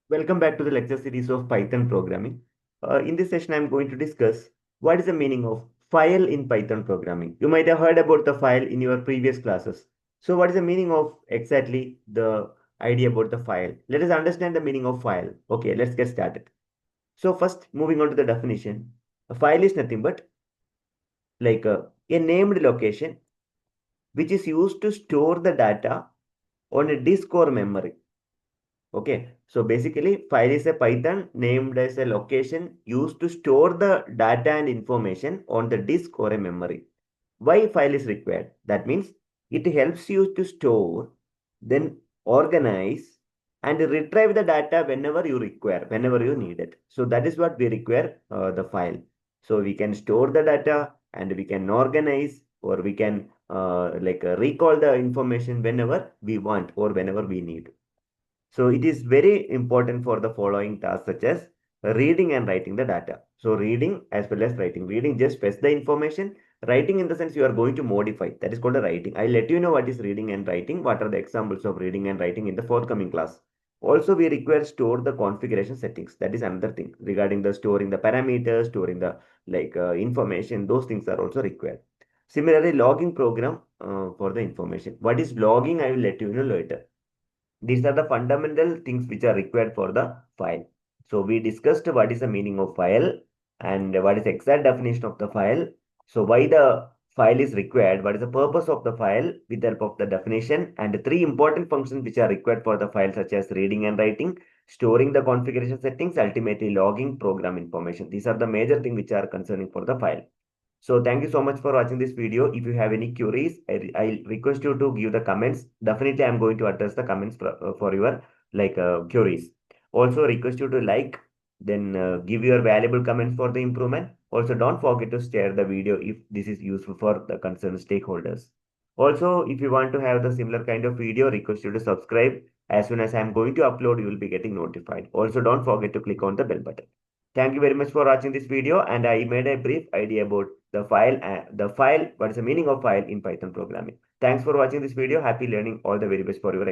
Welcome back to the lecture series of Python programming. In this session, I'm going to discuss what is the meaning of file in Python programming. You might have heard about the file in your previous classes. So what is the meaning of exactly the idea about the file? Let us understand the meaning of file. Okay, let's get started. So first, moving on to the definition. A file is nothing but a named location which is used to store the data on a disk or memory. Okay, so basically file is a Python named as a location used to store the data and information on the disk or a memory. Why file is required? That means it helps you to store, then organize and retrieve the data whenever you require, whenever you need it. So that is what we require the file. So we can store the data and we can organize or we can recall the information whenever we want or whenever we need. So it is very important for the following tasks such as reading and writing the data. So reading as well as writing. Reading just fetch the information. Writing in the sense you are going to modify. That is called a writing. I'll let you know what is reading and writing. What are the examples of reading and writing in the forthcoming class. Also, we require store the configuration settings. That is another thing regarding the storing the parameters, storing the information. Those things are also required. Similarly, logging program for the information. What is logging? I will let you know later. These are the fundamental things which are required for the file. So we discussed what is the meaning of file and what is the exact definition of the file. So why the file is required, what is the purpose of the file with the help of the definition, and three important functions which are required for the file such as reading and writing, storing the configuration settings, ultimately logging program information. These are the major things which are concerning for the file. So thank you so much for watching this video. If you have any queries, I request you to give the comments. Definitely, I'm going to address the comments for your queries. Also request you to like, then give your valuable comments for the improvement. Also, don't forget to share the video if this is useful for the concerned stakeholders. Also, if you want to have the similar kind of video, request you to subscribe. As soon as I'm going to upload, you will be getting notified. Also, don't forget to click on the bell button. Thank you very much for watching this video, and I made a brief idea about what is the meaning of file in Python programming. Thanks for watching this video. Happy learning. All the very best for your exam.